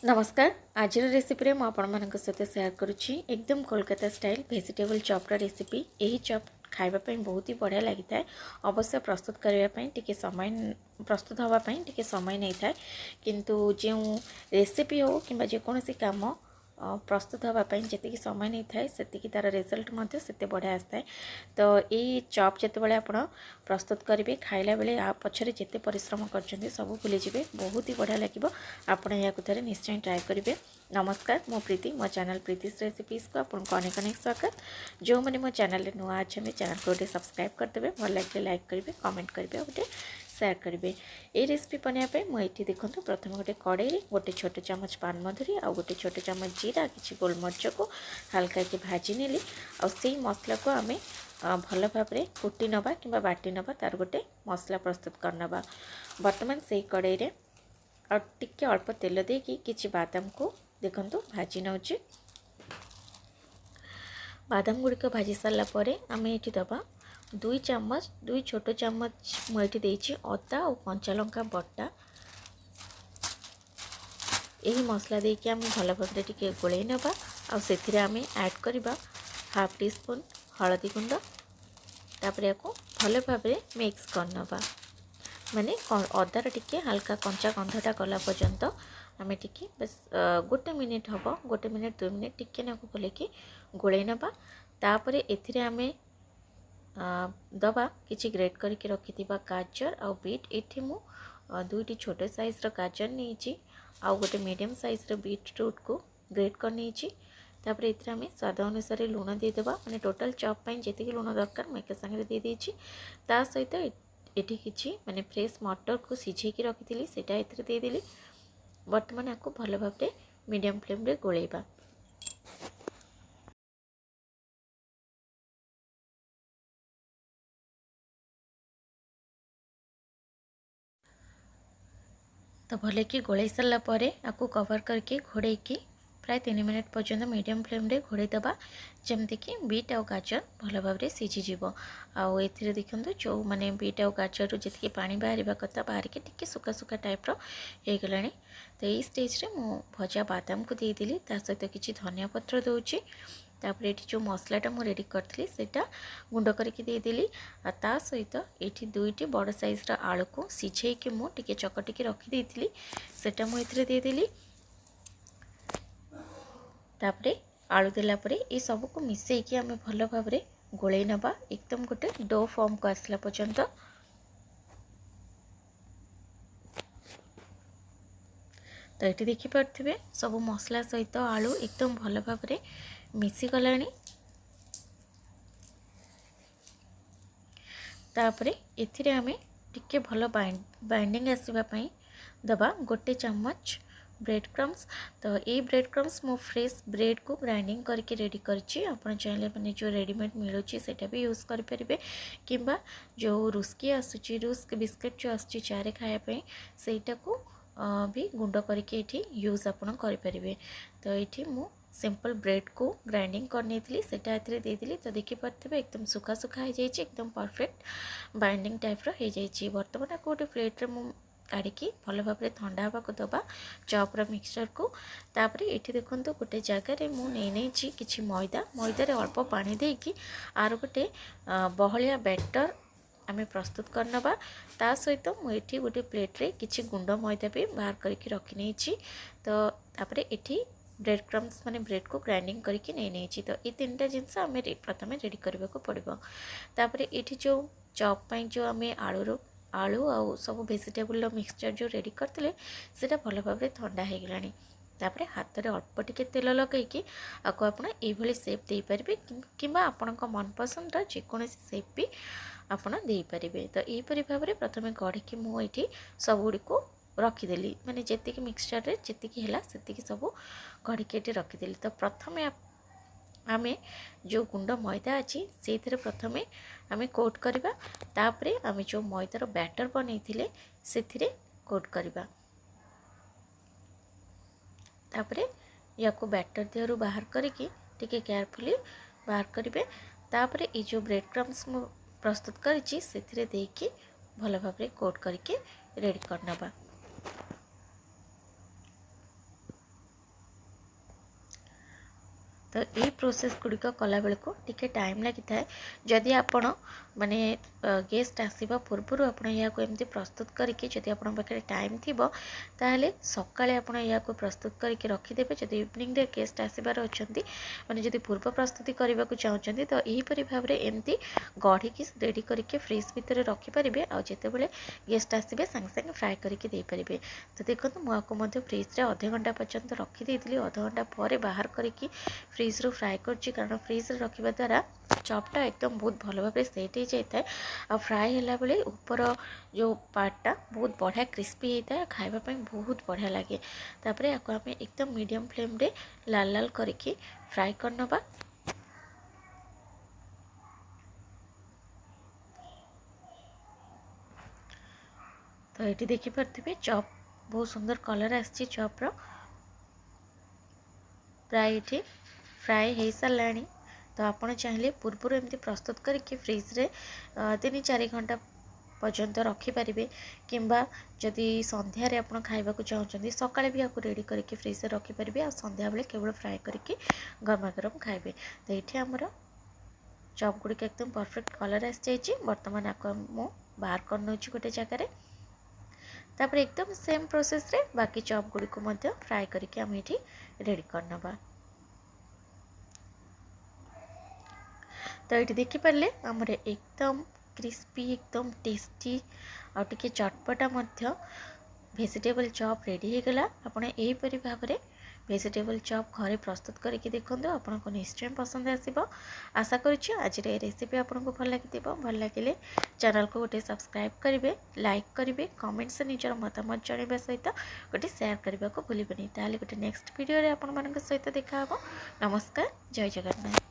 नमस्कार। आज रेसिपी में आपण सहित सेयार करुच्ची एकदम Kolkata style vegetable chopper recipe. यही चॉप खाइबापी बहुत ही बढ़िया लगी था। अवश्य प्रस्तुत करने समय प्रस्तुत होगापी टी समय नहीं था, किंतु जो रेसिपी हो कि जेकोसी काम प्रस्तुत होगापी जी समय नहीं थाए से तार रिजल्ट से बढ़िया आसता है। तो ये चॉप जिते आप प्रस्तुत करेंगे खाइला बेले आ पछरे जिते परिश्रम कर सब भूलीजे, बहुत ही बढ़िया लगे। आपण या थे निश्चय ट्राए करेंगे। नमस्कार, मो प्रीति, मो चैनल प्रीतिस रेसिपीज को आपको अनेक अनेक स्वागत। जो मैंने मो चैनल नुआ अच्छा चैनल को गोटे सब्सक्राइब करदे, भल लगे लाइक करेंगे, कमेंट करेंगे, गोटे शेयर करेंगे। ये रेसिपी बनाने मुझे देखो प्रथम गोटे कड़ाई गोटे छोट चमच पान मधुरी आ गोटे छोट चमच जीरा किसी गोलमरीच को हल्का कि भाजी नेली। आई मसला को आम भल भाव कुटी नवा कि बाटी नवा, तार गोटे मसला प्रस्तुत करनवा। बर्तमान से कड़ाई रे और टिके अल्प तेल देकी किछि बादाम को देखंतु भाजी नउची। बादाम गुड़िक भाजी सारा पर आम ये दबा 2 चम्मच 2 छोट चम्मच मुझे देछि अदा और कंचा लंका बटा। यही मसला देकी आम भल भाव टिके गोलई नवा। आम ऐड करबा हाफ टी स्पून हलदी गुंड, तापर याको भल भाव मिक्स करनवा। माने अदार टिके हल्का कंचा गंधटा गला पर्यंत आम टिके बस गोटे मिनिट हम, गोटे मिनिट 2 मिनिट टिके ना बोले कि गोलई नवा। तापर एथिरे आम दबा किछि ग्रेट करके रखिथिबा गाजर आ बीट। एठी मु 2टी छोटे साइज रो गाजर नहीं आ गोटे मीडियम साइज रो बीट रूट को ग्रेट कर नहीं। तापर एथिरे आम स्वाद अनुसार लुण देदेबा। माने टोटल चॉप पाई जेतिकी लुण दरकार मैं एक संगे दे देछि। ता सहित एठी किछि माने फ्रेश मटर को सिझे की रखी सेटा एथिरे दे देली। वर्तमान आपको भल भाव मीडियम फ्लेम रे गोलेबा। तो भले कि गोले सारा पर आपको कवर करके घोड़े की प्राय 3 मिनट पर्यंत मीडियम फ्लेम रे घोड़े दबा, जमती कि बीट आ गाजर भल भाव सीझीज। आउ ए देखते जो मैंने बीट आ गाजर जी पानी बाहर कथा बाहर के टिके सुखा सुखा टाइप रहीगला। तो ये स्टेज रे मु भजा बादाम को देदेली, ता सहित किसी धनिया पत्र दूची। तापर ये जो मसलाटा मुझे रेडी करी से गुंड करके देदेली। ता सहित ये 2टी बड़ साइज्र आलू को सिझे कि मुझे चकटिकी रखीदी सेटा मुझे देदेली। तापरे आलू देला परे ये सब को मिसेकी आम भल भाव गोलई नवा एकदम गोटे डो फॉर्म को आसला पर्यंत। तो ये देखिपे सब मसला सहित आलू एकदम भल भाव मिसीगला। तापरे एथिरे आमे टिके भल बाइंडिंग आसवाई दबा गोटे चम्मच ब्रेड क्रम्स। तो ये ब्रेड क्रम्स मो फ्रेश ब्रेड को ग्राइंडिंग करके रेडी करछि। आपण चाहिले माने जो रेडीमेड मिलुछि सेटा भी यूज कर परिबे, किंबा जो रुस्की आसुछि रुस्क बिस्किट जो आसुछि चारे खाया पे सेटा को भी गुंड करके एठी यूज आपण कर परिबे। तो एठी मु सिंपल ब्रेड को ग्राइंडिंग करनी सेटा एथिरे दे दिली। तो देखि पारथिबे एकदम सुखा सुखा हो जाइए, एकदम परफेक्ट बाइंडिंग टाइप रो हो जाइए। वर्तमान को गोटे प्लेट रे मु काढ़ी भल भाव ठंडा हवा को दबा चॉपर मिक्सचर को। तापर ये देखो गोटे जगार मुझे किसी मैदार अल्प पानी देकी आर गोटे बहलिया बैटर आम प्रस्तुत करनवा। ता सहित मुझे गोटे प्लेट रे किसी गुंड मैदा भी बाहर करके रखी नहीं। तो तापर ये ब्रेड क्रम्स माने ब्रेड को ग्राइंडिंग करके नहीं। तो ये 3टा जिनस आम प्रथम रेडी करने को पड़ो। तापर ये जो चॉप पाई जो आम आलू आ सब वेजिटेबल मिक्सचर जो रेडी करते सेटा भल भाव ठंडा हो गला। तापर हाथ में अल्प टिके तेल लगेगी आपको आप सेप दे पारे, किंबा आपण मनपसंद जेकोसी सेप भी आपड़ दे पारे। तो यहीपरि भाव में प्रथम गढ़ी की मुझे सब गुड़ी को रखीदेली, माने जी मिक्सचर रे जी है से सब गढ़ी के रखीदेली। तो प्रथम आम जो गुंड मैदा अच्छी से प्रथम आम कोट करवा। तापरे आम जो मैदार बैटर बनई से कोट करवा। तापरे या बैटर देहरु बाहर करके टिके केयरफुली बाहर करेंगे। तापरे ये जो ब्रेड क्रम्स मु प्रस्तुत करी से देकी भल भाव कोट करके रेडी करनवा। तो यही प्रोसेस गुड़िक कला बेलू टिके टाइम लगी था जदि आपण माने गेस्ट आसवा पूर्वर आप एमती प्रस्तुत करके जदि आप पाखे टाइम थी ताहले सकाळे आपण को प्रस्तुत करके रखिदेवे जदि इवनिंग रे गेस्ट आसबार अच्छा माने जदि पूर्व प्रस्तुति करने को चाहते तो यहीपरि भाव में एमती गढ़ी रेडी करके फ्रिज भितर रखिपारे आते बड़े गेस्ट आसवे सांगे सांगे फ्राए करके देपारे। तो देखो मुझे फ्रिज रे अधे घंटा पर्यंत रखीदी अध घंटा पर बाहर करके फ्रिज रू फ्राए कर कारण फ्रिज रखा द्वारा चॉपटा एकदम बहुत भल भाव सेट हो जाए आ फ्राए होला बेले ऊपर जो पार्टा बहुत बढ़िया क्रिस्पी होता है खावाई बहुत बढ़िया लगे। तापर आपको आम एकदम मीडियम फ्लेम रे लाल लाल करके फ्राए करनबा। तो ये देखिपे चॉप बहुत सुंदर कलर आसी चॉपर प्राय ये फ्राए हो सारा। तो आपड़ चाहिए पूर्वर एमती प्रस्तुत करके फ्रिज रे 3-4 घंटा पर्यंत रखिपारे किंबा जदि संध्यारे आप खाइबा चाहते सकाळे भी आपको रेडी करके फ्रिज रे रखिपारे आ संध्या बेले केवल फ्राए करके गरमा गरम खाइबे। तो ये आमर चॉप गुड़िक एकदम परफेक्ट कलर आसी जाइए। बर्तमान आपको मु बाहर कर नौ गोटे जगार तापर एकदम सेम प्रोसेस रे बाकी चॉप गुड़िक फ्राए करके आम ये रेडी करनबा। तो ये देखिपारे आमर एकदम क्रिस्पी एकदम टेस्टी आ टिके चटपटा वेजिटेबल चॉप रेडी हो गला। आपड़ यहीपरि भाव में वेजिटेबल चॉप घरे प्रस्तुत करके देखो आपको निश्चय पसंद आसो। आशा करुँच आज रेसिपी आपको भल लगी भल लगे चैनल को गोटे सब्सक्राइब करेंगे लाइक करेंगे कमेंट से निजर मतामत जन सहित गोटे शेयर करने को भूलें। ताले गोटे नेक्स्ट वीडियो रे आपण सहित देखा। नमस्कार जय जगन्नाथ।